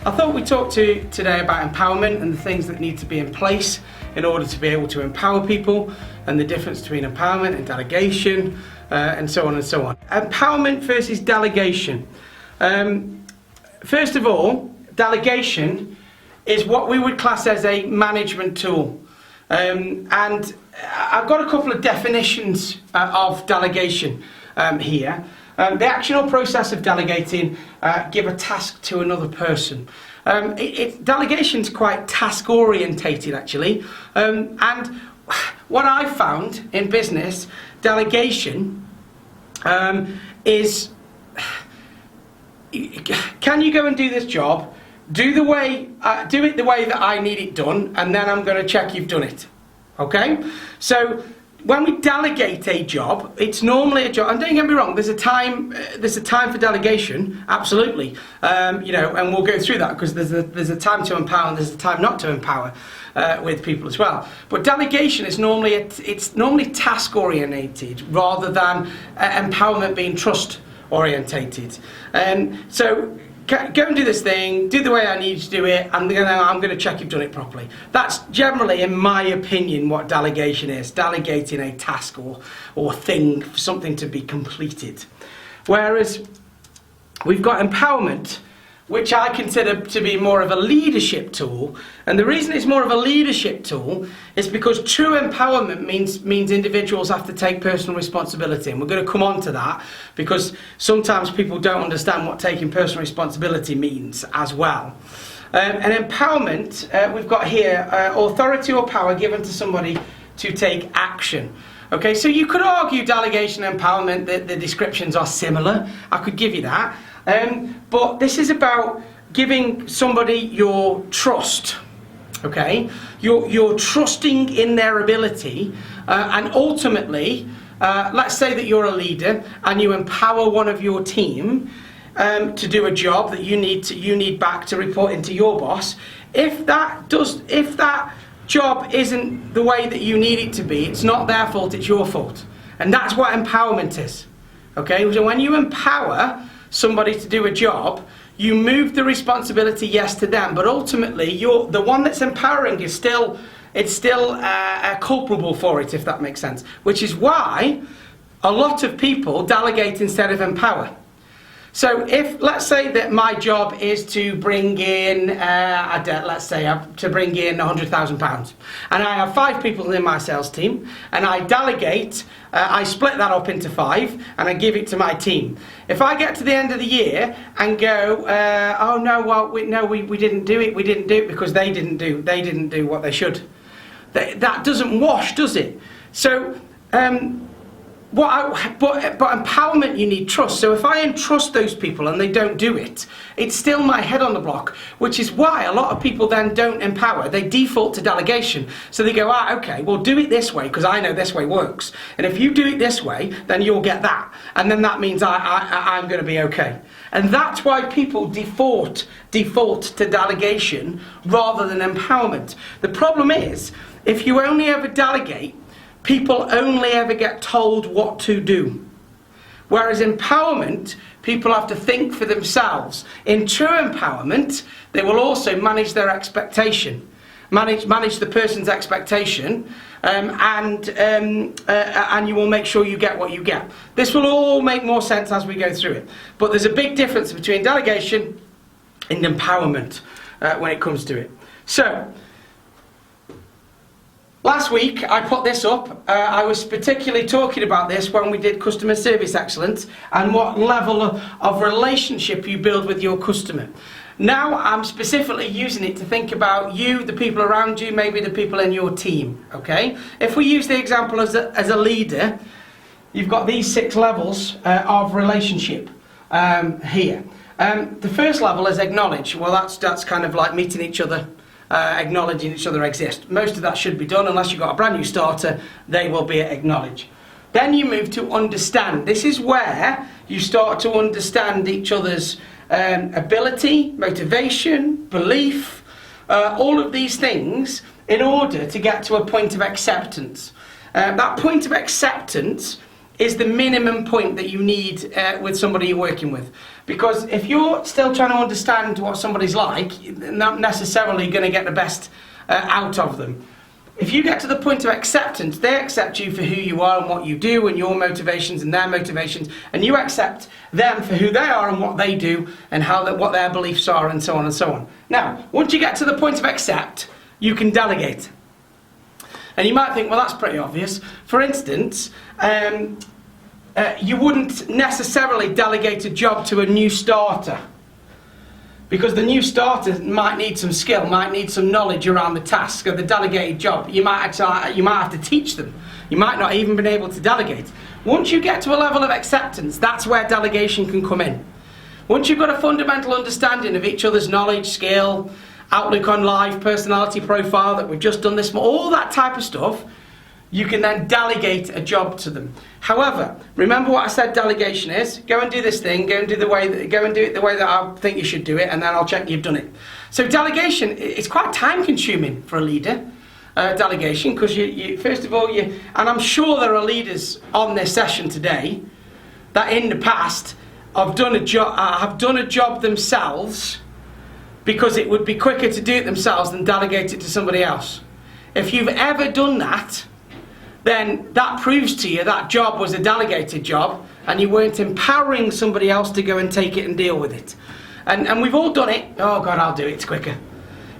I thought we'd talk to you today about empowerment and the things that need to be in place in order to be able to empower people, and the difference between empowerment and delegation, and so on and so on. Empowerment versus delegation. First of all, delegation is what we would class as a management tool. And I've got a couple of definitions of delegation here. The actional process of delegating, give a task to another person. Delegation is quite task orientated actually, and what I found in business, delegation is, can you go and do this job? Do it the way that I need it done, and then I'm going to check you've done it. Okay? So when we delegate a job, it's normally a job, and don't get me wrong, there's a time for delegation, absolutely, you know, and we'll go through that because there's a time to empower and there's a time not to empower with people as well. But delegation is normally task orientated rather than empowerment being trust orientated. So go and do this thing, do the way I need you to do it, and then I'm going to check you've done it properly. That's generally, in my opinion, what delegation is. Delegating a task or thing, something to be completed. Whereas we've got empowerment, which I consider to be more of a leadership tool. And the reason it's more of a leadership tool is because true empowerment means individuals have to take personal responsibility. And we're going to come on to that because sometimes people don't understand what taking personal responsibility means as well. And empowerment, we've got here, authority or power given to somebody to take action. Okay, so you could argue delegation and empowerment, the descriptions are similar. I could give you that. But this is about giving somebody your trust, okay? You're trusting in their ability, and ultimately, let's say that you're a leader and you empower one of your team to do a job that you need back to report into your boss. If that job isn't the way that you need it to be, it's not their fault, it's your fault. And that's what empowerment is, okay? So when you empower somebody to do a job, you move the responsibility, yes, to them, but ultimately the one that's empowering is still culpable for it, if that makes sense. Which is why a lot of people delegate instead of empower. So if, let's say that my job is to bring in, let's say to bring in £100,000, and I have 5 people in my sales team, and I delegate, I split that up into 5, and I give it to my team. If I get to the end of the year and go, oh no, well, we didn't do it, because they didn't do what they should. That doesn't wash, does it? So, but empowerment, you need trust. So if I entrust those people and they don't do it, it's still my head on the block, which is why a lot of people then don't empower. They default to delegation. So they go, okay, well, do it this way because I know this way works. And if you do it this way, then you'll get that. And then that means I'm going to be okay. And that's why people default to delegation rather than empowerment. The problem is, if you only ever delegate, people only ever get told what to do. Whereas empowerment, people have to think for themselves. In true empowerment, they will also manage their expectation, manage the person's expectation, and you will make sure you get what you get. This will all make more sense as we go through it. But there's a big difference between delegation and empowerment when it comes to it. So, last week I put this up. I was particularly talking about this when we did customer service excellence and what level of relationship you build with your customer. Now I'm specifically using it to think about you, the people around you, maybe the people in your team. Okay? If we use the example as a leader, you've got these 6 levels of relationship here. The first level is acknowledge. Well, that's kind of like meeting each other. Acknowledging each other exist. Most of that should be done unless you've got a brand new starter, they will be acknowledged. Then you move to understand. This is where you start to understand each other's ability, motivation, belief, all of these things in order to get to a point of acceptance. That point of acceptance is the minimum point that you need with somebody you're working with. Because if you're still trying to understand what somebody's like, you're not necessarily going to get the best out of them. If you get to the point of acceptance, they accept you for who you are and what you do and your motivations and their motivations, and you accept them for who they are and what they do and what their beliefs are, and so on and so on. Now, once you get to the point of accept, you can delegate. And you might think, well, that's pretty obvious. For instance, you wouldn't necessarily delegate a job to a new starter, because the new starter might need some skill, might need some knowledge around the task of the delegated job. You might have to teach them. You might not even be able to delegate. Once you get to a level of acceptance, that's where delegation can come in. Once you've got a fundamental understanding of each other's knowledge, skill, outlook on life, personality profile, that we've just done this, all that type of stuff, you can then delegate a job to them. However, remember what I said delegation is? Go and do this thing, go and do it the way that I think you should do it, and then I'll check you've done it. So delegation, it's quite time consuming for a leader, delegation, because you first of all, and I'm sure there are leaders on this session today that in the past have done a job themselves because it would be quicker to do it themselves than delegate it to somebody else. If you've ever done that, then that proves to you that job was a delegated job and you weren't empowering somebody else to go and take it and deal with it. And we've all done it. Oh God, I'll do it, it's quicker.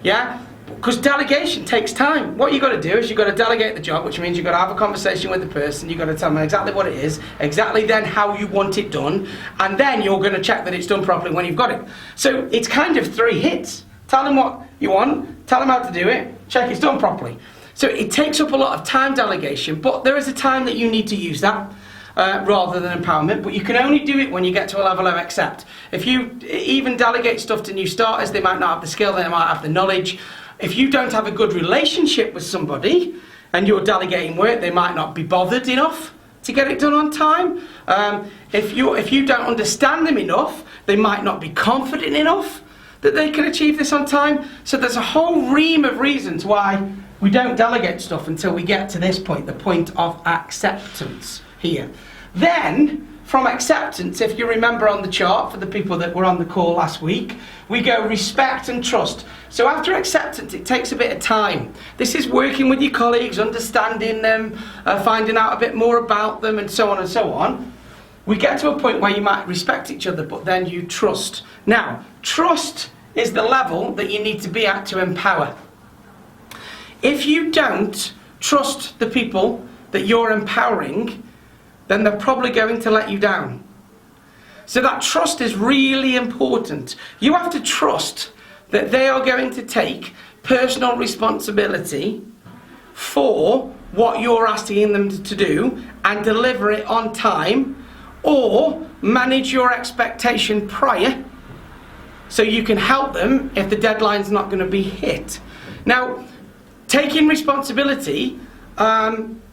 Yeah? Because delegation takes time. What you've got to do is you've got to delegate the job, which means you've got to have a conversation with the person, you've got to tell them exactly what it is, exactly then how you want it done, and then you're going to check that it's done properly when you've got it. So it's kind of 3 hits. Tell them what you want, tell them how to do it, check it's done properly. So it takes up a lot of time, delegation, but there is a time that you need to use that rather than empowerment, but you can only do it when you get to a level of accept. If you even delegate stuff to new starters, they might not have the skill, they might have the knowledge. If you don't have a good relationship with somebody and you're delegating work, they might not be bothered enough to get it done on time. If you don't understand them enough, they might not be confident enough that they can achieve this on time. So there's a whole ream of reasons why we don't delegate stuff until we get to this point, the point of acceptance here. Then, from acceptance, if you remember on the chart, for the people that were on the call last week, we go respect and trust. So after acceptance, it takes a bit of time. This is working with your colleagues, understanding them, finding out a bit more about them, and so on and so on. We get to a point where you might respect each other, but then you trust. Now, trust is the level that you need to be at to empower. If you don't trust the people that you're empowering, then they're probably going to let you down. So that trust is really important. You have to trust that they are going to take personal responsibility for what you're asking them to do and deliver it on time, or manage your expectation prior so you can help them if the deadline's not going to be hit. Now, taking responsibility,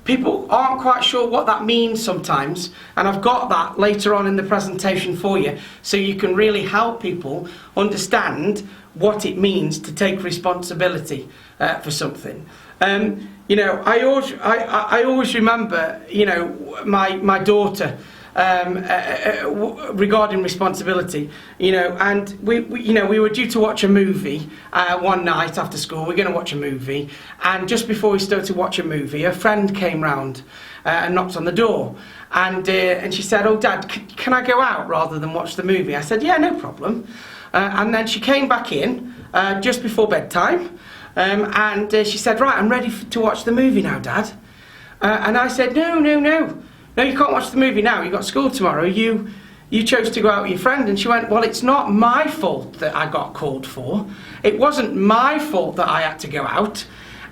people aren't quite sure what that means sometimes, and I've got that later on in the presentation for you, so you can really help people understand what it means to take responsibility for something. You know, I always remember, you know, my daughter. Regarding responsibility, you know, and we were due to watch a movie one night after school. We're going to watch a movie, and just before we started to watch a movie, a friend came round and knocked on the door, and she said, "Oh, Dad, can I go out rather than watch the movie?" I said, "Yeah, no problem." And then she came back in just before bedtime, and she said, "Right, I'm ready to watch the movie now, Dad." And I said, No, you can't watch the movie now. You've got school tomorrow. You chose to go out with your friend." And she went, "Well, it's not my fault that I got called for. It wasn't my fault that I had to go out."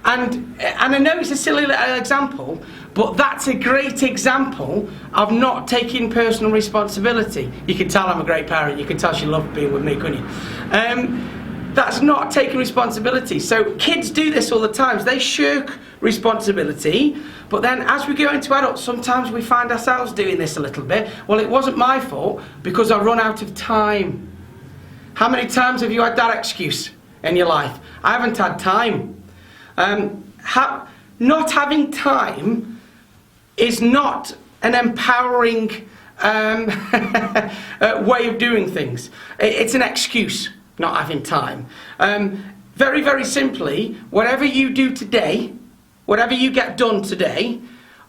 And I know it's a silly little example, but that's a great example of not taking personal responsibility. You can tell I'm a great parent. You can tell she loved being with me, couldn't you? That's not taking responsibility. So kids do this all the time. They shirk responsibility, but then as we go into adults, sometimes we find ourselves doing this a little bit. Well, it wasn't my fault because I run out of time. How many times have you had that excuse in your life? I haven't had time. Not having time is not an empowering way of doing things. It's an excuse, not having time. Very, very simply, whatever you do today, whatever you get done today,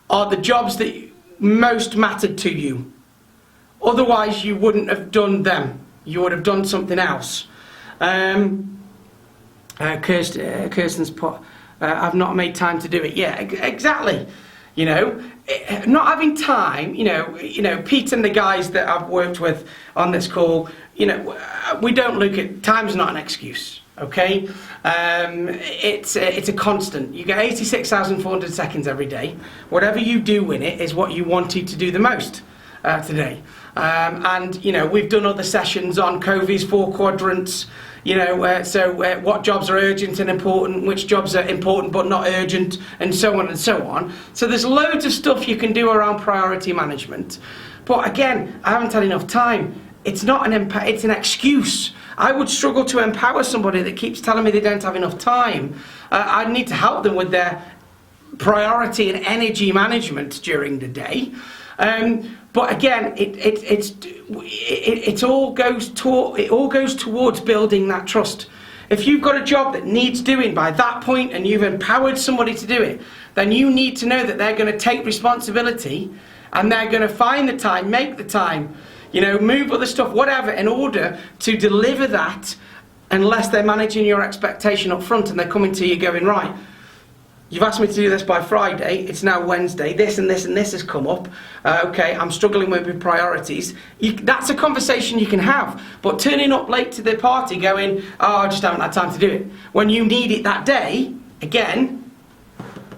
are the jobs that most mattered to you. Otherwise, you wouldn't have done them. You would have done something else. Kirsten's put, I've not made time to do it. Yeah, exactly. You know, not having time, you know, Pete and the guys that I've worked with on this call, you know, we don't look at, time's not an excuse, okay? It's a constant. You get 86,400 seconds every day. Whatever you do in it is what you wanted to do the most today. And, you know, we've done other sessions on Covey's 4 quadrants, you know, what jobs are urgent and important, which jobs are important but not urgent, and so on and so on. So there's loads of stuff you can do around priority management. But again, I haven't had enough time. It's not it's an excuse. I would struggle to empower somebody that keeps telling me they don't have enough time. I need to help them with their priority and energy management during the day. But again, it all goes towards building that trust. If you've got a job that needs doing by that point and you've empowered somebody to do it, then you need to know that they're going to take responsibility and they're going to find the time, make the time, you know, move other stuff, whatever, in order to deliver that, unless they're managing your expectation up front and they're coming to you going, right, you've asked me to do this by Friday, it's now Wednesday, this and this and this has come up, okay, I'm struggling with my priorities. That's a conversation you can have, but turning up late to the party going, oh, I just haven't had time to do it, when you need it that day, again,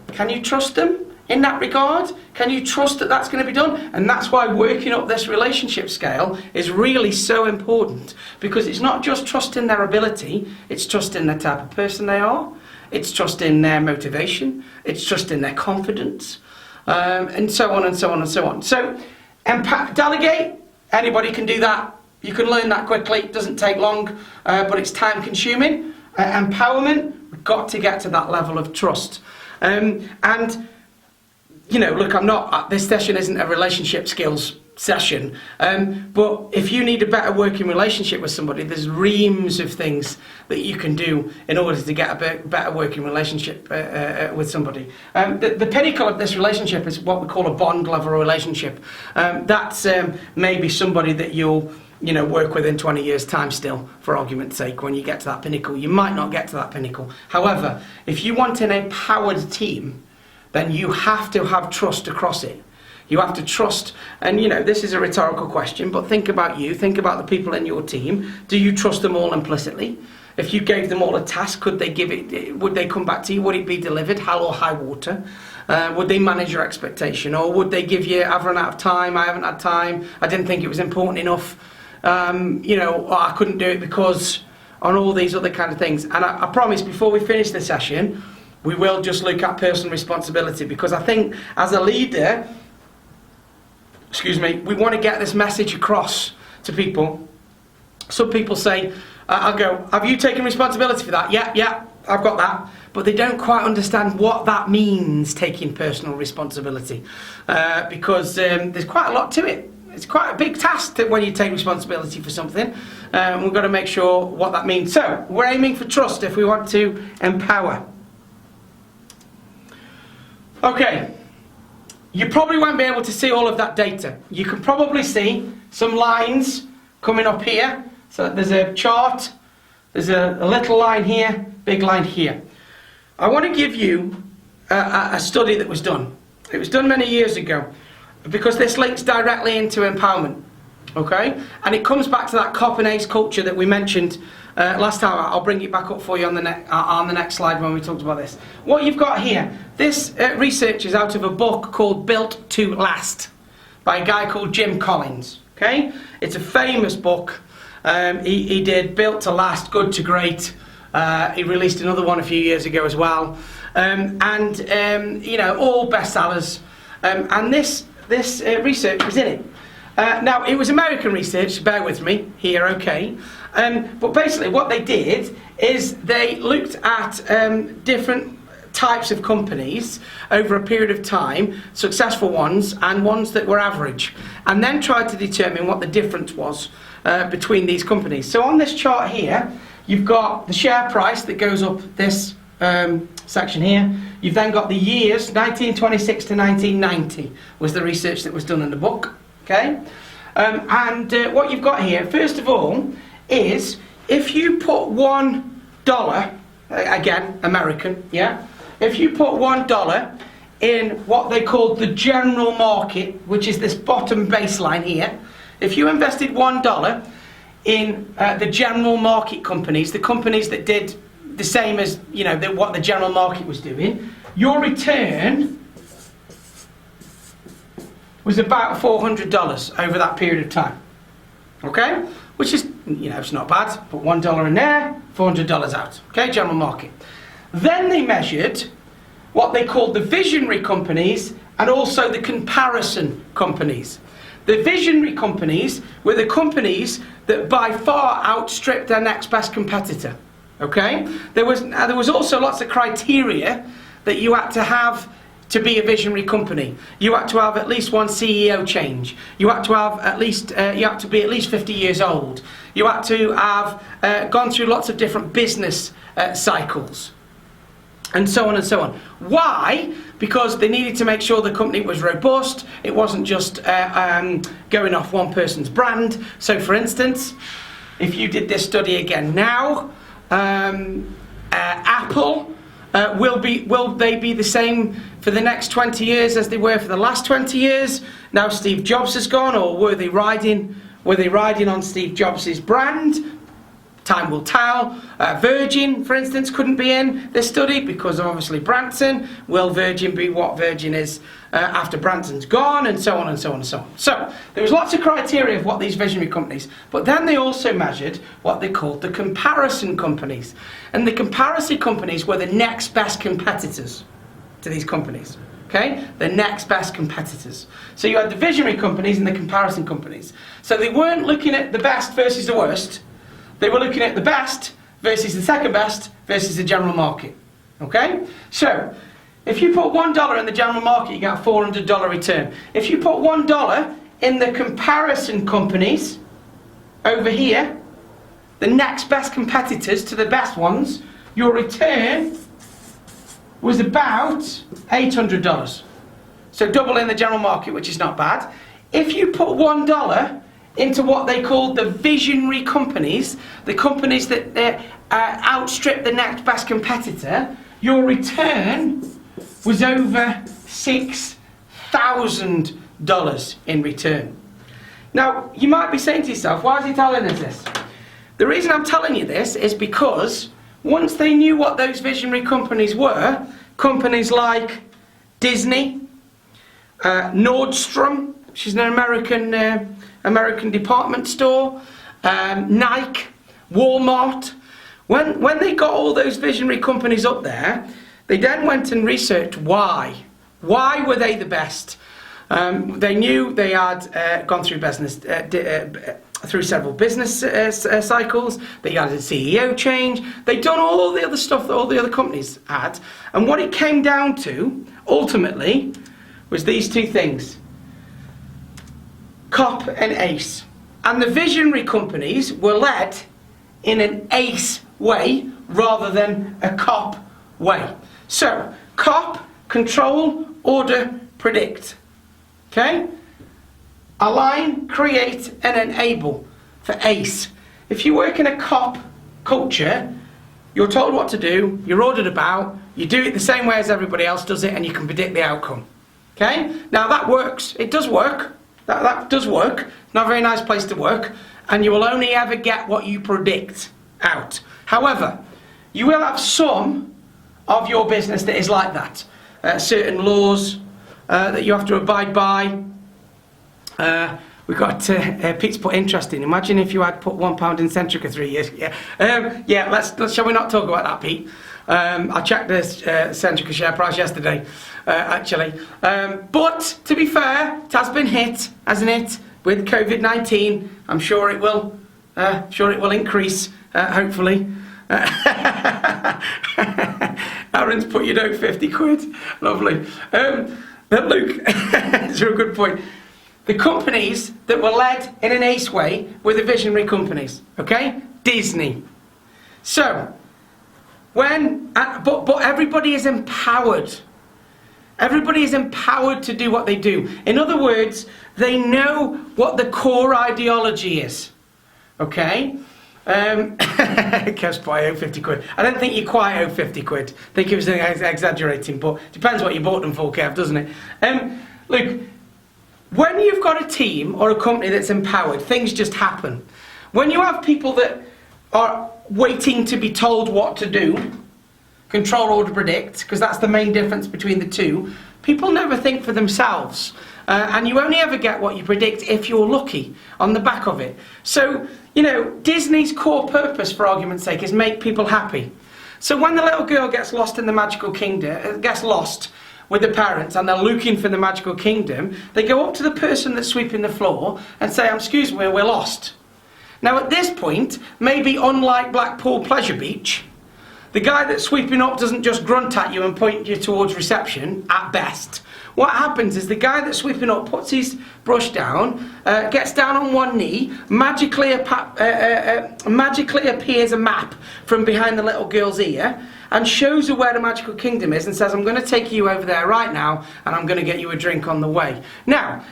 can you trust them in that regard? Can you trust that that's going to be done? And that's why working up this relationship scale is really so important, because it's not just trusting their ability, it's trusting the type of person they are. It's trusting their motivation, it's trusting their confidence, and so on and so on and so on. So, delegate, anybody can do that. You can learn that quickly, it doesn't take long, but it's time consuming. Empowerment, we've got to get to that level of trust. And, you know, look, this session isn't a relationship skills session, but if you need a better working relationship with somebody, there's reams of things that you can do in order to get a better working relationship with somebody. The pinnacle of this relationship is what we call a bond level relationship. That's maybe somebody that you'll work with in 20 years' time still, for argument's sake, when you get to that pinnacle. You might not get to that pinnacle. However, if you want an empowered team, then you have to have trust across it. You have to trust, and this is a rhetorical question, but think about you, think about the people in your team. Do you trust them all implicitly? If you gave them all a task, could they give it, would they come back to you? Would it be delivered, hell or high water? Would they manage your expectation? Or would they give you, I've run out of time, I haven't had time, I didn't think it was important enough, or I couldn't do it because, on all these other kind of things. And I promise, before we finish the session, we will just look at personal responsibility, because I think as a leader, we want to get this message across to people. Some people say, I'll go, have you taken responsibility for that? Yeah, I've got that. But they don't quite understand what that means, taking personal responsibility. Because there's quite a lot to it. It's quite a big task when you take responsibility for something. We've got to make sure what that means. So, we're aiming for trust if we want to empower. Okay. You probably won't be able to see all of that data. You can probably see some lines coming up here. So there's a chart, there's a little line here, big line here. I want to give you a study that was done. It was done many years ago, because this links directly into empowerment. Okay? And it comes back to that cop and ace culture that we mentioned last time. I'll bring it back up for you on the next slide when we talked about this. What you've got here, this research is out of a book called Built to Last by a guy called Jim Collins. Okay? It's a famous book. He did Built to Last, Good to Great. He released another one a few years ago as well. All bestsellers. And this research was in it. Now, it was American research, bear with me here, okay. But basically what they did is they looked at different types of companies over a period of time, successful ones and ones that were average, and then tried to determine what the difference was between these companies. So on this chart here, you've got the share price that goes up this section here. You've then got the years, 1926 to 1990 was the research that was done in the book. Okay, what you've got here, first of all, is if you put $1, again, American, yeah? If you put $1 in what they called the general market, which is this bottom baseline here, if you invested $1 in the general market companies, the companies that did the same as, you know, what the general market was doing, your return was about $400 over that period of time. Okay? Which is, you know, it's not bad. Put $1 in there, $400 out. Okay, general market. Then they measured what they called the visionary companies and also the comparison companies. The visionary companies were the companies that by far outstripped their next best competitor. Okay? There was also lots of criteria that you had to have to be a visionary company. You had to have at least one CEO change. You had to have at least, you had to be at least 50 years old. You had to have gone through lots of different business cycles. And so on and so on. Why? Because they needed to make sure the company was robust. It wasn't just going off one person's brand. So for instance, if you did this study again now, Apple, will they be the same for the next 20 years as they were for the last 20 years? Now Steve Jobs has gone, or were they riding on Steve Jobs' brand? Time will tell. Virgin, for instance, couldn't be in this study because of obviously Branson. Will Virgin be what Virgin is after Branson's gone, and so on and so on and so on. So there was lots of criteria of what these visionary companies, but then they also measured what they called the comparison companies. And the comparison companies were the next best competitors to these companies. Okay? The next best competitors. So you had the visionary companies and the comparison companies. So they weren't looking at the best versus the worst. They were looking at the best versus the second best versus the general market. Okay? So, if you put $1 in the general market, you get a $400 return. If you put $1 in the comparison companies, over here, the next best competitors to the best ones, your return was about $800. So double in the general market, which is not bad. If you put $1 into what they called the visionary companies, the companies that outstrip the next best competitor, your return was over $6,000 in return. Now, you might be saying to yourself, why is he telling us this? The reason I'm telling you this is because once they knew what those visionary companies were, companies like Disney, Nordstrom, which is an American department store, Nike, Walmart. When they got all those visionary companies up there, they then went and researched why. Why were they the best? They knew they had gone through through several business cycles. They had a CEO change. They'd done all the other stuff that all the other companies had. And what it came down to, ultimately, was these two things. COP and ACE. And the visionary companies were led in an ACE way rather than a COP way. So, COP, control, order, predict. Okay? Align, create, and enable for ACE. If you work in a COP culture, you're told what to do, you're ordered about, you do it the same way as everybody else does it, and you can predict the outcome. Okay? Now that works. It does work. That does work. It's not a very nice place to work, and you will only ever get what you predict out. However, you will have some of your business that is like that. Certain laws that you have to abide by. We've got Pete's put interesting. Imagine if you had put £1 in Centrica 3 years. Yeah, let's shall we not talk about that, Pete? I checked the Centrica share price yesterday, actually. But to be fair, it has been hit, hasn't it, with COVID-19. I'm sure it will. Increase, hopefully. All parents, but you know 50 quid. Lovely. But Luke, it's a good point. The companies that were led in an ace way were the visionary companies, okay? Disney. So, but everybody is empowered. Everybody is empowered to do what they do. In other words, they know what the core ideology is, okay? Cash buy owe 50 quid. I don't think you quite owe 50 quid. I think he was exaggerating, but depends what you bought them for, Kev, doesn't it? Look, when you've got a team or a company that's empowered, things just happen. When you have people that are waiting to be told what to do, control, order, predict, because that's the main difference between the two, people never think for themselves. And you only ever get what you predict if you're lucky on the back of it. So, you know, Disney's core purpose, for argument's sake, is make people happy. So when the little girl gets lost in the magical kingdom, gets lost with the parents and they're looking for the magical kingdom, they go up to the person that's sweeping the floor and say, excuse me, we're lost. Now at this point, maybe unlike Blackpool Pleasure Beach, the guy that's sweeping up doesn't just grunt at you and point you towards reception, at best. What happens is the guy that's sweeping up puts his brush down, gets down on one knee, magically appears a map from behind the little girl's ear and shows her where the magical kingdom is and says, I'm going to take you over there right now and I'm going to get you a drink on the way. Now,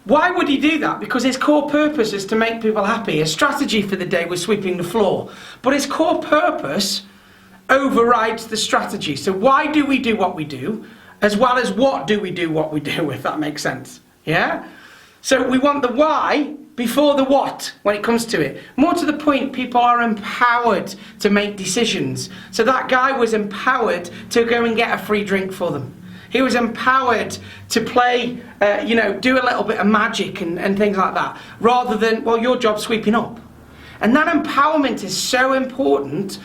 why would he do that? Because his core purpose is to make people happy. His strategy for the day was sweeping the floor. But his core purpose overrides the strategy. So why do we do what we do, as well as what do we do what we do, if that makes sense? Yeah? So we want the why before the what when it comes to it. More to the point, people are empowered to make decisions. So that guy was empowered to go and get a free drink for them. He was empowered to play, do a little bit of magic and things like that, rather than, well, your job's sweeping up. And that empowerment is so important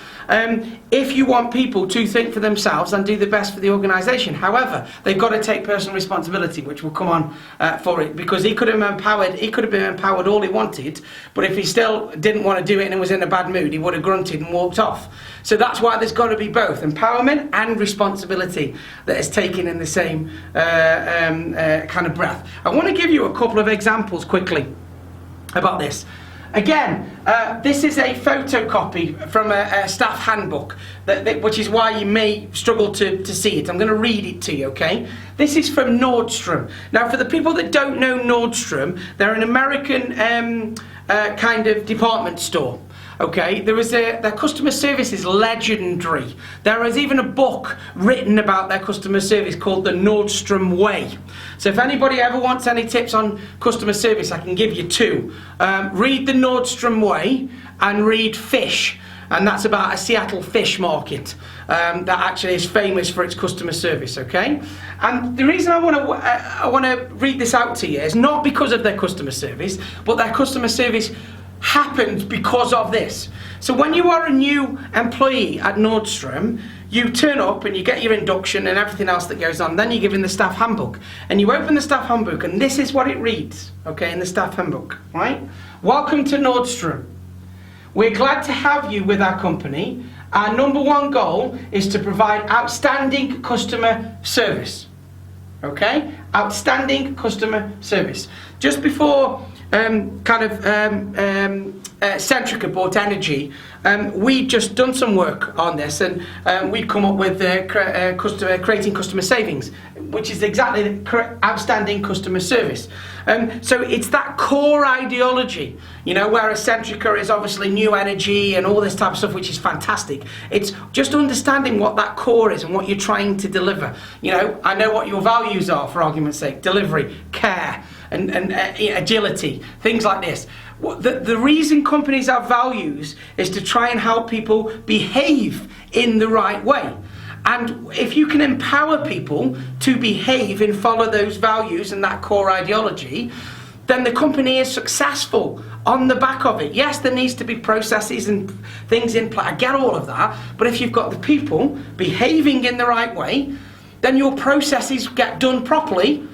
if you want people to think for themselves and do the best for the organisation. However, they've got to take personal responsibility, which will come on for it, because he could have been empowered all he wanted, but if he still didn't want to do it and was in a bad mood, he would have grunted and walked off. So that's why there's got to be both empowerment and responsibility that is taken in the same kind of breath. I want to give you a couple of examples quickly about this. Again, this is a photocopy from a staff handbook, which is why you may struggle to see it. I'm going to read it to you, okay? This is from Nordstrom. Now, for the people that don't know Nordstrom, they're an American kind of department store. Okay, their customer service is legendary. There is even a book written about their customer service called The Nordstrom Way. So if anybody ever wants any tips on customer service, I can give you two. Read The Nordstrom Way and read Fish. And that's about a Seattle fish market that actually is famous for its customer service, okay? And the reason I want to read this out to you is not because of their customer service, but their customer service happened because of this. So when you are a new employee at Nordstrom, you turn up and you get your induction and everything else that goes on. Then you're given the staff handbook. And you open the staff handbook and this is what it reads, okay, in the staff handbook, right? Welcome to Nordstrom. We're glad to have you with our company. Our number one goal is to provide outstanding customer service. Okay? Outstanding customer service. Just before Centrica bought Energy, we'd just done some work on this and we'd come up with creating customer savings, which is exactly the outstanding customer service. So it's that core ideology, whereas Centrica is obviously new energy and all this type of stuff, which is fantastic. It's just understanding what that core is and what you're trying to deliver. I know what your values are, for argument's sake: delivery, care, and agility, things like this. The reason companies have values is to try and help people behave in the right way. And if you can empower people to behave and follow those values and that core ideology, then the company is successful on the back of it. Yes, there needs to be processes and things in place. I get all of that. But if you've got the people behaving in the right way, then your processes get done properly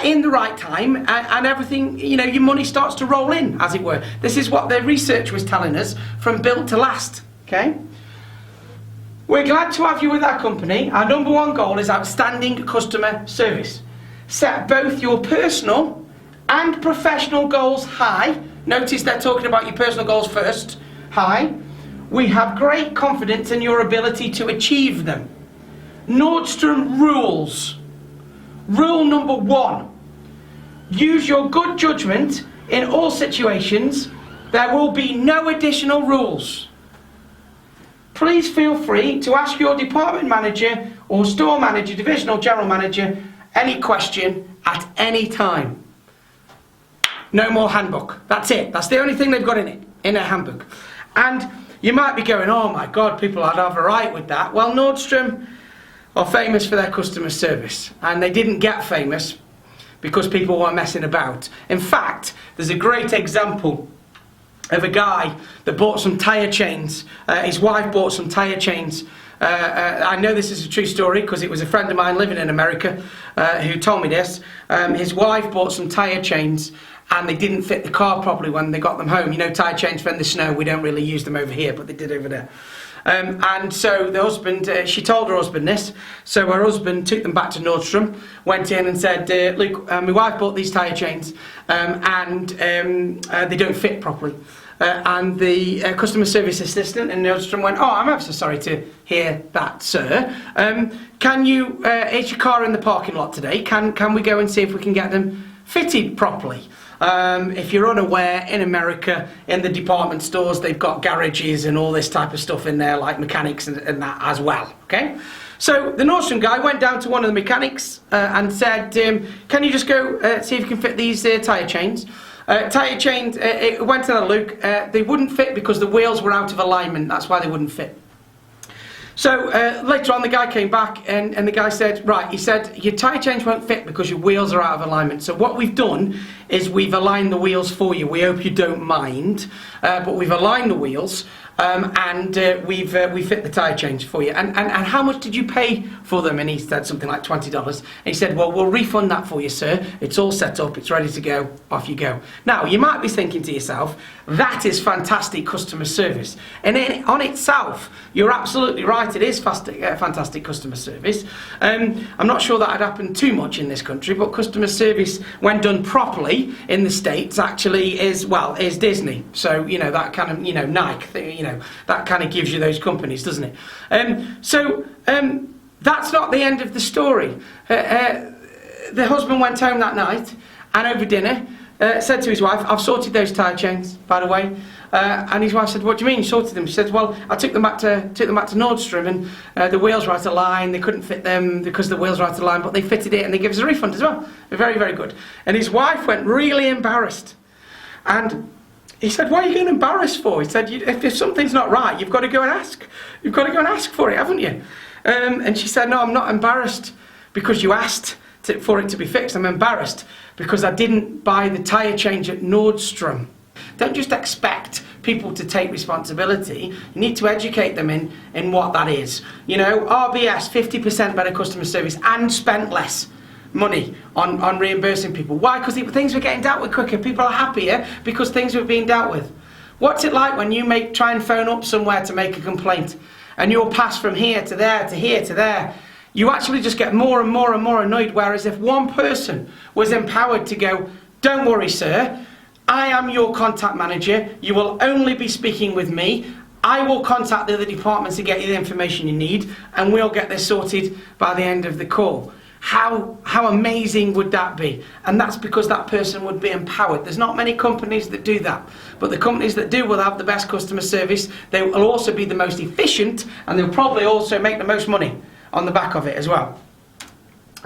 in the right time, and everything, your money starts to roll in, as it were. This is what the research was telling us from Built to Last, okay? We're glad to have you with our company. Our number one goal is outstanding customer service. Set both your personal and professional goals high. Notice they're talking about your personal goals first. High. We have great confidence in your ability to achieve them. Nordstrom rules. Rule number 1. Use your good judgment in all situations. There will be no additional rules. Please feel free to ask your department manager or store manager, divisional general manager, any question at any time. No more handbook. That's it. That's the only thing they've got in it, in a handbook. And you might be going, oh my God, people I'd have a right with that. Well, Nordstrom are famous for their customer service, and they didn't get famous because people were messing about. In fact, there's a great example of a guy that bought some tyre chains. His wife bought some tyre chains. I know this is a true story because it was a friend of mine living in America who told me this. His wife bought some tyre chains and they didn't fit the car properly when they got them home. You know, tyre chains for in the snow, we don't really use them over here, but they did over there. And so the husband, she told her husband this, so her husband took them back to Nordstrom, went in and said, look, my wife bought these tyre chains and they don't fit properly. And the customer service assistant in Nordstrom went, oh, I'm ever so sorry to hear that, sir. Can you, is your car in the parking lot today? Can we go and see if we can get them fitted properly? If you're unaware, in America, in the department stores, they've got garages and all this type of stuff in there, like mechanics and that as well, okay? So the Nordstrom guy went down to one of the mechanics and said, can you just go see if you can fit these tyre chains? Tyre chains, it went to the look, they wouldn't fit because the wheels were out of alignment, that's why they wouldn't fit. So later on the guy came back and the guy said, right, he said, your tyre chains won't fit because your wheels are out of alignment. So what we've done is we've aligned the wheels for you. We hope you don't mind, but we've aligned the wheels and we fit the tyre chains for you. And how much did you pay for them? And he said something like $20. And he said, well, we'll refund that for you, sir. It's all set up. It's ready to go. Off you go. Now, you might be thinking to yourself, that is fantastic customer service. And on itself, you're absolutely right. It is fantastic customer service. I'm not sure that had happened too much in this country, but customer service, when done properly in the States, actually is Disney. So, you know, that kind of, you know, Nike, you know, that kind of gives you those companies, doesn't it? That's not the end of the story. The husband went home that night and over dinner said to his wife, I've sorted those tyre chains, by the way. And his wife said, what do you mean you sorted them? She said, well, I took them back to Nordstrom and the wheels were out of line. They couldn't fit them because the wheels were out of line, but they fitted it and they gave us a refund as well. They're very, very good. And his wife went really embarrassed. And he said, what are you getting embarrassed for? He said, if something's not right, you've got to go and ask. You've got to go and ask for it, haven't you? And she said, no, I'm not embarrassed because you asked for it to be fixed. I'm embarrassed because I didn't buy the tyre change at Nordstrom. Don't just expect people to take responsibility. You need to educate them in what that is. You know, RBS, 50% better customer service and spent less money on reimbursing people. Why? Because things were getting dealt with quicker. People are happier because things were being dealt with. What's it like when you try and phone up somewhere to make a complaint and you're passed from here to there to here to there? You actually just get more and more and more annoyed, whereas if one person was empowered to go, don't worry, sir, I am your contact manager, you will only be speaking with me, I will contact the other departments to get you the information you need, and we'll get this sorted by the end of the call. How amazing would that be? And that's because that person would be empowered. There's not many companies that do that, but the companies that do will have the best customer service. They will also be the most efficient, and they'll probably also make the most money on the back of it as well.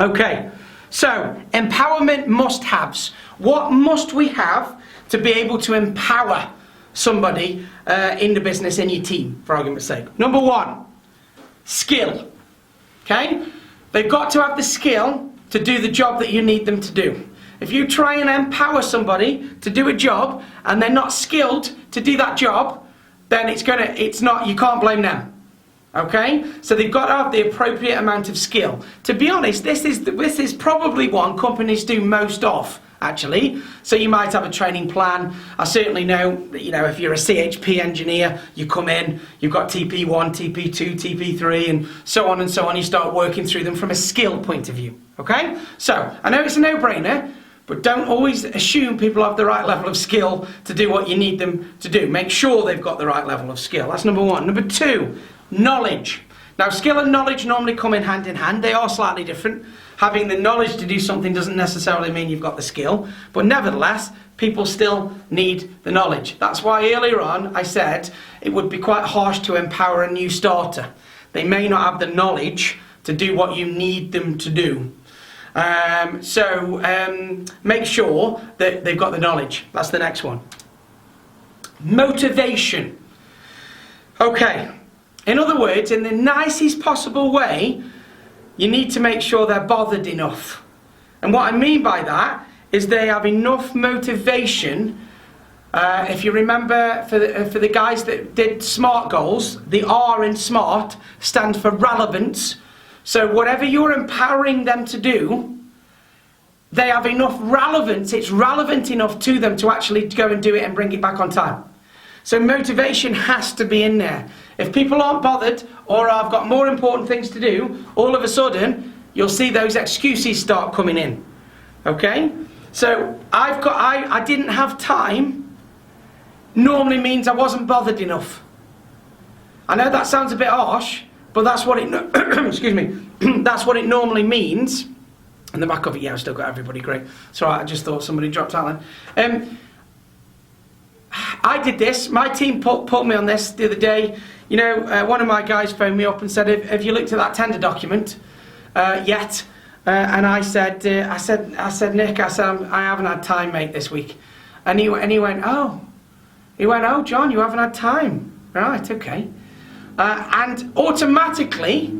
Okay, so empowerment must-haves. What must we have to be able to empower somebody in the business, in your team, for argument's sake? Number 1, skill. Okay? They've got to have the skill to do the job that you need them to do. If you try and empower somebody to do a job and they're not skilled to do that job, then you can't blame them. Okay? So they've got to have the appropriate amount of skill. To be honest, this is probably one companies do most of actually. So you might have a training plan. I certainly know that, if you're a CHP engineer, you come in, you've got TP1, TP2, TP3, and so on and so on. You start working through them from a skill point of view, okay? So, I know it's a no-brainer, but don't always assume people have the right level of skill to do what you need them to do. Make sure they've got the right level of skill. That's number one. Number two, knowledge. Now, skill and knowledge normally come in hand. They are slightly different. Having the knowledge to do something doesn't necessarily mean you've got the skill. But nevertheless, people still need the knowledge. That's why earlier on I said it would be quite harsh to empower a new starter. They may not have the knowledge to do what you need them to do. Make sure that they've got the knowledge. That's the next one. Motivation. Okay. In other words, in the nicest possible way, you need to make sure they're bothered enough. And what I mean by that is they have enough motivation. If you remember, for the guys that did SMART goals, the R in SMART stands for relevance. So whatever you're empowering them to do, they have enough relevance. It's relevant enough to them to actually go and do it and bring it back on time. So motivation has to be in there. If people aren't bothered or have got more important things to do, all of a sudden you'll see those excuses start coming in. Okay? So I didn't have time normally means I wasn't bothered enough. I know that sounds a bit harsh, but that's what it excuse me. That's what it normally means. And the back of it, yeah, I've still got everybody, great. So I just thought somebody dropped out then. I did this. My team put me on this the other day. One of my guys phoned me up and said, "Have you looked at that tender document yet?" And I said, Nick, I haven't had time, mate, this week. And he went, oh, John, you haven't had time, right? Okay. And automatically,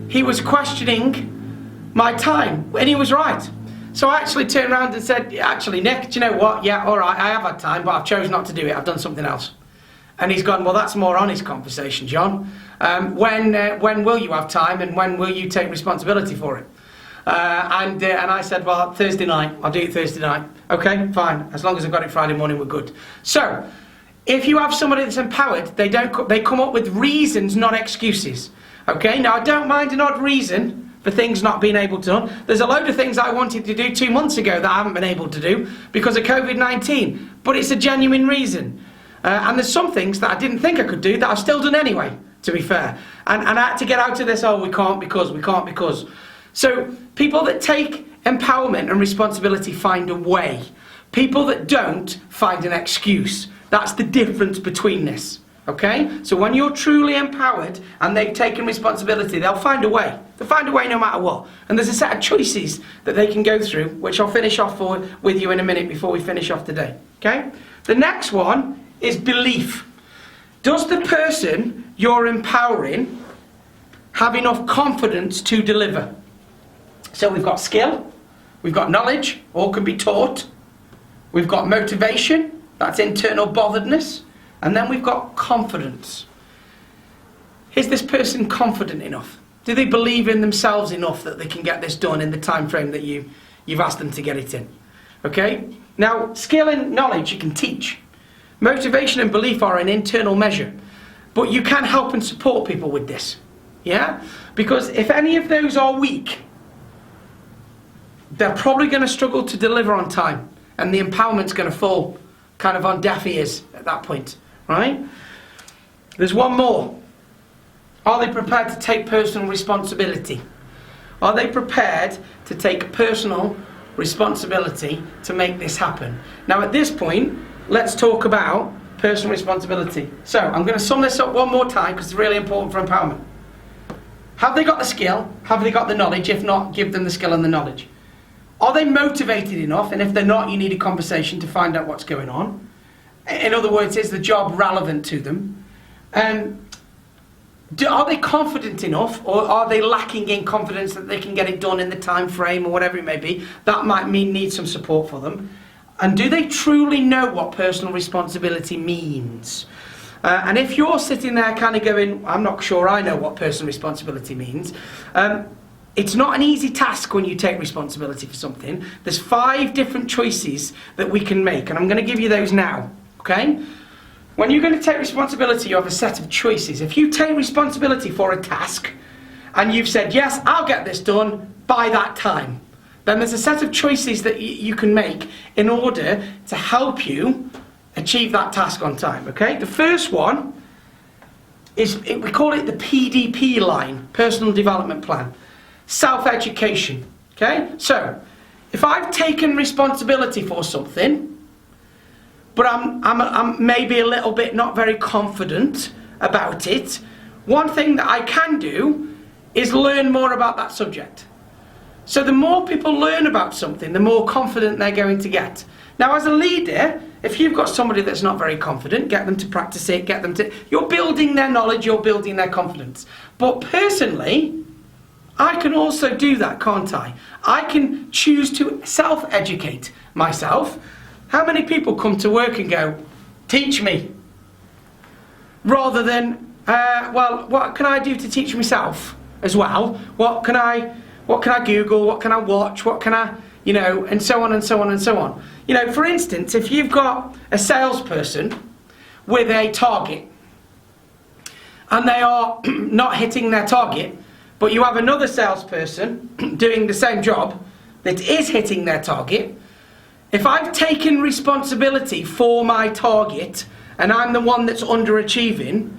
he was questioning my time, and he was right. So I actually turned around and said, actually, Nick, do you know what? Yeah, all right, I have had time, but I've chosen not to do it. I've done something else. And he's gone, well, that's a more honest conversation, John. When will you have time, and when will you take responsibility for it? And I said, well, Thursday night. I'll do it Thursday night. Okay, fine. As long as I've got it Friday morning, we're good. So, if you have somebody that's empowered, they come up with reasons, not excuses. Okay, now I don't mind an odd reason for things not being able to do. There's a load of things I wanted to do 2 months ago that I haven't been able to do because of COVID-19, but it's a genuine reason. And there's some things that I didn't think I could do that I've still done anyway, to be fair. And I had to get out of this, we can't because. So people that take empowerment and responsibility find a way. People that don't find an excuse. That's the difference between this. Okay? So when you're truly empowered and they've taken responsibility, they'll find a way. They'll find a way no matter what. And there's a set of choices that they can go through, which I'll finish off with you in a minute before we finish off today. Okay? The next one is belief. Does the person you're empowering have enough confidence to deliver? So we've got skill, we've got knowledge, all can be taught. We've got motivation, that's internal botheredness. And then we've got confidence. Is this person confident enough? Do they believe in themselves enough that they can get this done in the time frame that you've asked them to get it in? Okay? Now, skill and knowledge you can teach. Motivation and belief are an internal measure. But you can help and support people with this. Yeah? Because if any of those are weak, they're probably going to struggle to deliver on time. And the empowerment's going to fall kind of on deaf ears at that point. Right? There's one more. Are they prepared to take personal responsibility? Are they prepared to take personal responsibility to make this happen? Now at this point, let's talk about personal responsibility. So I'm going to sum this up one more time because it's really important for empowerment. Have they got the skill? Have they got the knowledge? If not, give them the skill and the knowledge. Are they motivated enough? And if they're not, you need a conversation to find out what's going on. In other words, is the job relevant to them? Are they confident enough, or are they lacking in confidence that they can get it done in the time frame or whatever it may be? That might need some support for them. And do they truly know what personal responsibility means? And if you're sitting there kind of going, I'm not sure I know what personal responsibility means, it's not an easy task when you take responsibility for something. There's 5 different choices that we can make, and I'm going to give you those now, okay? When you're going to take responsibility, you have a set of choices. If you take responsibility for a task, and you've said, yes, I'll get this done by that time, then there's a set of choices that you can make in order to help you achieve that task on time, okay? The first one is, we call it the PDP line, Personal Development Plan. Self-education, okay? So, if I've taken responsibility for something, but I'm maybe a little bit not very confident about it, one thing that I can do is learn more about that subject. So the more people learn about something, the more confident they're going to get. Now, as a leader, if you've got somebody that's not very confident, get them to practice it, you're building their knowledge, you're building their confidence. But personally, I can also do that, can't I? I can choose to self-educate myself. How many people come to work and go, teach me? Rather than, well, what can I do to teach myself as well? What can I Google? What can I watch? What can I, and so on and so on and so on. For instance, if you've got a salesperson with a target and they are not hitting their target, but you have another salesperson doing the same job that is hitting their target, if I've taken responsibility for my target and I'm the one that's underachieving,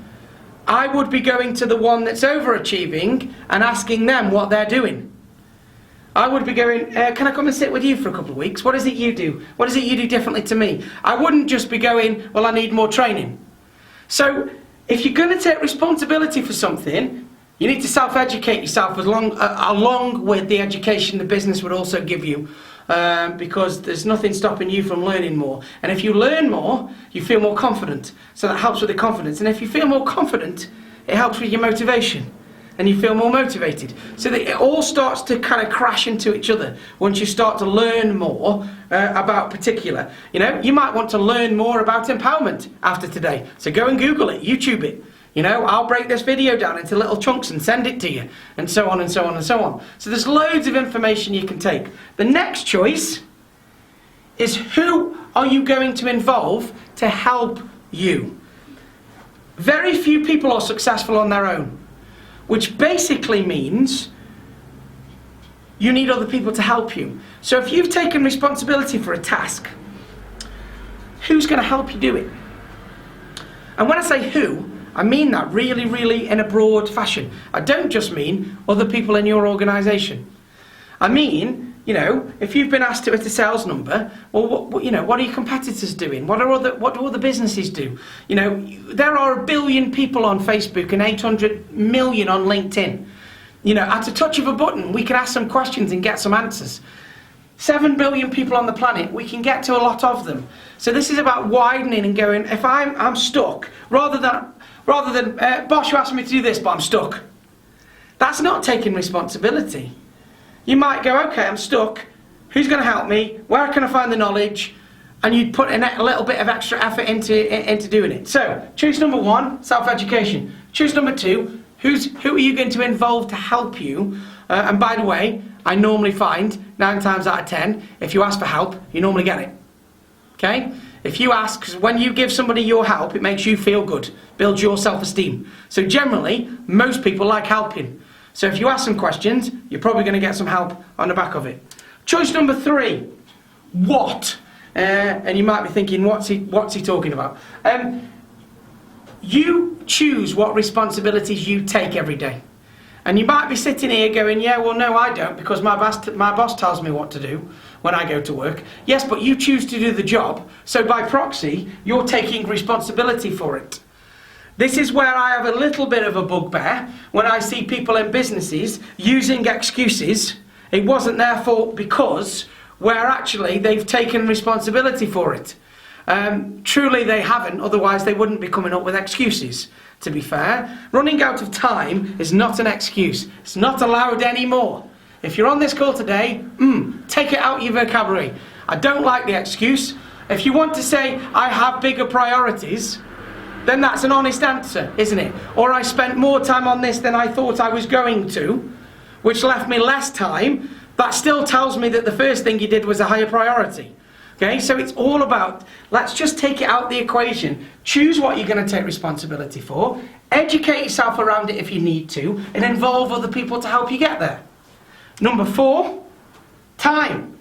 I would be going to the one that's overachieving and asking them what they're doing. I would be going, can I come and sit with you for a couple of weeks? What is it you do? What is it you do differently to me? I wouldn't just be going, well, I need more training. So if you're going to take responsibility for something, you need to self-educate yourself along with the education the business would also give you, because there's nothing stopping you from learning more. And if you learn more, you feel more confident. So that helps with the confidence. And if you feel more confident, it helps with your motivation. And you feel more motivated. So that it all starts to kind of crash into each other once you start to learn more about particular. You might want to learn more about empowerment after today. So go and Google it, YouTube it. I'll break this video down into little chunks and send it to you, and so on and so on and so on. So there's loads of information you can take. The next choice is, who are you going to involve to help you? Very few people are successful on their own, which basically means you need other people to help you. So if you've taken responsibility for a task, who's going to help you do it? And when I say who, I mean that really, really in a broad fashion. I don't just mean other people in your organisation. I mean, if you've been asked to hit a sales number, well, what are your competitors doing? What do other businesses do? There are 1 billion people on Facebook and 800 million on LinkedIn. At a touch of a button, we can ask some questions and get some answers. 7 billion people on the planet, we can get to a lot of them. So this is about widening and going, if I'm stuck, rather than boss, you asked me to do this, but I'm stuck. That's not taking responsibility. You might go, okay, I'm stuck. Who's going to help me? Where can I find the knowledge? And you'd put in a little bit of extra effort into doing it. So, choice number 1, self-education. Choice number 2, who are you going to involve to help you? And by the way, I normally find 9 times out of 10, if you ask for help, you normally get it. Okay? If you ask, 'cause when you give somebody your help, it makes you feel good, builds your self-esteem. So generally, most people like helping. So if you ask some questions, you're probably going to get some help on the back of it. Choice number 3, what? And you might be thinking, what's he talking about? You choose what responsibilities you take every day. And you might be sitting here going, yeah, well, no, I don't, because my boss tells me what to do when I go to work. Yes, but you choose to do the job, so by proxy, you're taking responsibility for it. This is where I have a little bit of a bugbear when I see people in businesses using excuses. It wasn't their fault because, where actually they've taken responsibility for it. Truly they haven't, otherwise they wouldn't be coming up with excuses, to be fair. Running out of time is not an excuse. It's not allowed anymore. If you're on this call today, take it out of your vocabulary. I don't like the excuse. If you want to say, I have bigger priorities, then that's an honest answer, isn't it? Or I spent more time on this than I thought I was going to. which left me less time, that still tells me that the first thing you did was a higher priority. Okay, so it's all about, let's just take it out of the equation. Choose what you're going to take responsibility for, educate yourself around it if you need to, and involve other people to help you get there. Number 4, time.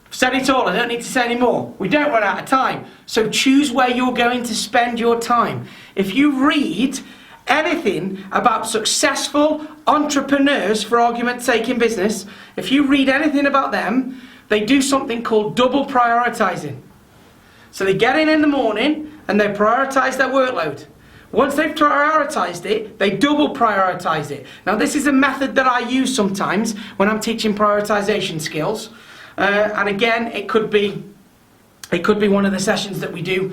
I've said it all, I don't need to say any more. We don't run out of time. So choose where you're going to spend your time. If you read anything about successful entrepreneurs, for argument's sake in business, if you read anything about them, they do something called double prioritizing. So they get in the morning and they prioritize their workload. Once they've prioritized it, they double prioritize it. Now this is a method that I use sometimes when I'm teaching prioritization skills. And again, it could be one of the sessions that we do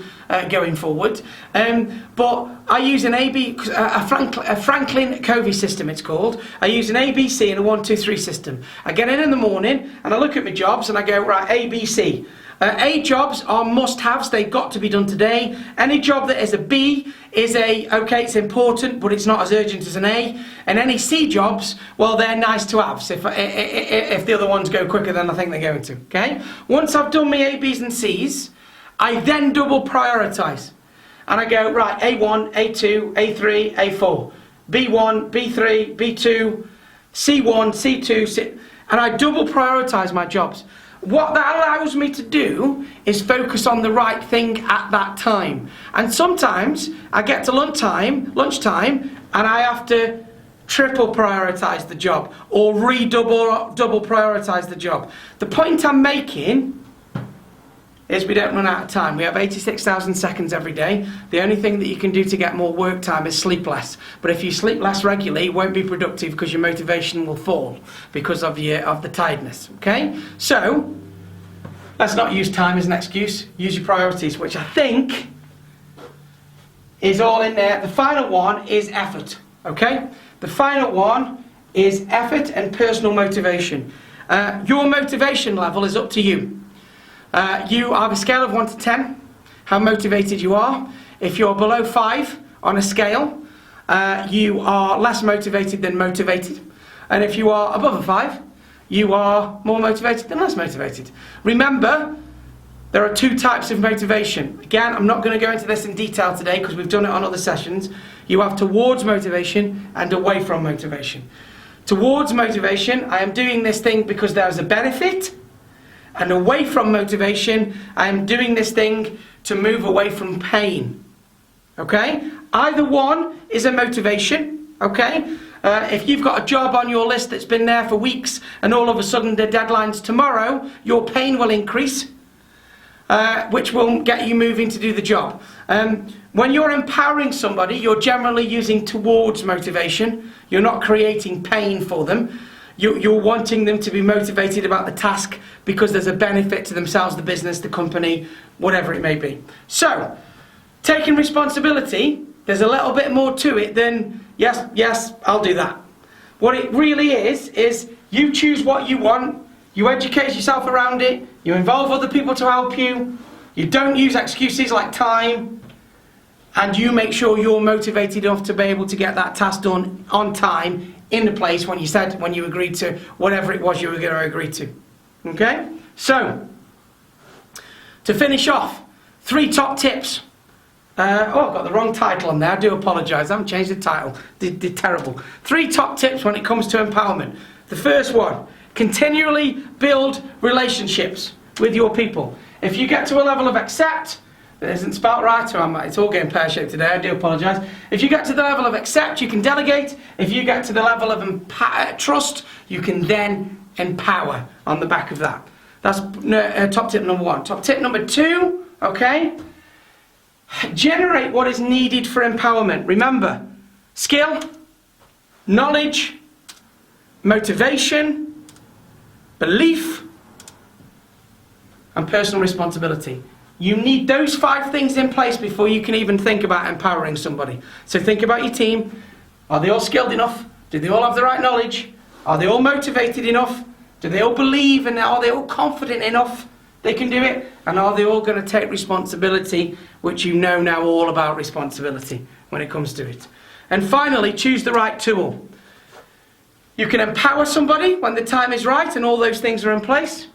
going forward. But I use a Franklin Covey system, it's called. I use an ABC and a 1, 2, 3 system. I get in the morning and I look at my jobs and I go, right, ABC. A jobs are must-haves, they've got to be done today. Any job that is a B is okay, it's important, but it's not as urgent as an A. And any C jobs, well, they're nice to have, so if the other ones go quicker than I think they're going to, okay? Once I've done my A, Bs and Cs, I then double prioritise. And I go, right, A1, A2, A3, A4, B1, B3, B2, C1, C2, and I double prioritise my jobs. What that allows me to do is focus on the right thing at that time. And sometimes I get to lunchtime, and I have to triple prioritise the job or double prioritise the job. The point I'm making is we don't run out of time. We have 86,000 seconds every day. The only thing that you can do to get more work time is sleep less. But if you sleep less regularly, you won't be productive because your motivation will fall because of the tiredness. Okay? So, let's not use time as an excuse. Use your priorities, which I think is all in there. The final one is effort. Okay? The final one is effort and personal motivation. Your motivation level is up to you. You have a scale of 1 to 10, how motivated you are. If you're below 5 on a scale, you are less motivated than motivated. And if you are above a 5, you are more motivated than less motivated. Remember, there are 2 types of motivation. Again, I'm not going to go into this in detail today because we've done it on other sessions. You have towards motivation and away from motivation. Towards motivation, I am doing this thing because there is a benefit. And away from motivation, I am doing this thing to move away from pain. Okay? Either one is a motivation. Okay? If you've got a job on your list that's been there for weeks and all of a sudden the deadline's tomorrow, your pain will increase, which will get you moving to do the job. When you're empowering somebody, you're generally using towards motivation. You're not creating pain for them. You're wanting them to be motivated about the task because there's a benefit to themselves, the business, the company, whatever it may be. So, taking responsibility, there's a little bit more to it than, yes, I'll do that. What it really is you choose what you want, you educate yourself around it, you involve other people to help you, you don't use excuses like time, and you make sure you're motivated enough to be able to get that task done on time, in the place when you agreed to whatever it was you were going to agree to. Okay? So, to finish off, 3 top tips. I've got the wrong title on there. I do apologise. I haven't changed the title. Did terrible. 3 top tips when it comes to empowerment. The first one, continually build relationships with your people. If you get to a level of accept, it isn't spelt right, or it's all getting pear-shaped today, I do apologise. If you get to the level of accept, you can delegate. If you get to the level of trust, you can then empower on the back of that. That's top tip number 1. Top tip number 2, okay? Generate what is needed for empowerment. Remember, skill, knowledge, motivation, belief, and personal responsibility. You need those 5 things in place before you can even think about empowering somebody. So think about your team. Are they all skilled enough? Do they all have the right knowledge? Are they all motivated enough? Do they all believe, and are they all confident enough they can do it? And are they all going to take responsibility, which you know now all about responsibility when it comes to it? And finally, choose the right tool. You can empower somebody when the time is right and all those things are in place.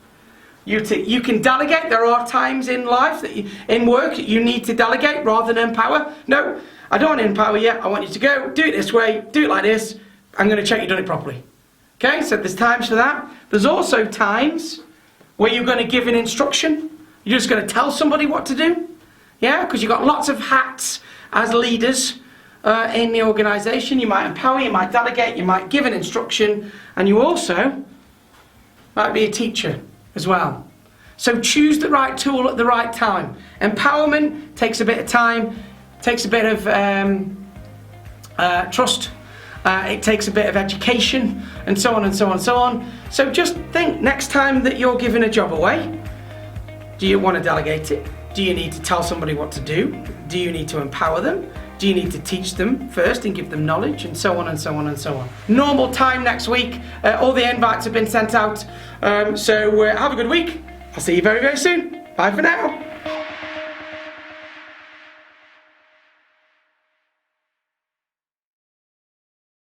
You can delegate. There are times in life, in work, you need to delegate rather than empower. No, I don't want to empower you. I want you to go, do it this way, do it like this. I'm going to check you've done it properly. Okay, so there's times for that. There's also times where you're going to give an instruction. You're just going to tell somebody what to do. Yeah, because you've got lots of hats as leaders in the organisation. You might empower, you might delegate, you might give an instruction, and you also might be a teacher as well. So choose the right tool at the right time. Empowerment takes a bit of time, takes a bit of trust, it takes a bit of education, and so on and so on and so on. So just think, next time that you're giving a job away, do you want to delegate it? Do you need to tell somebody what to do? Do you need to empower them? Do you need to teach them first and give them knowledge, and so on and so on and so on? Normal time next week. All the invites have been sent out. So have a good week. I'll see you very, very soon. Bye for now.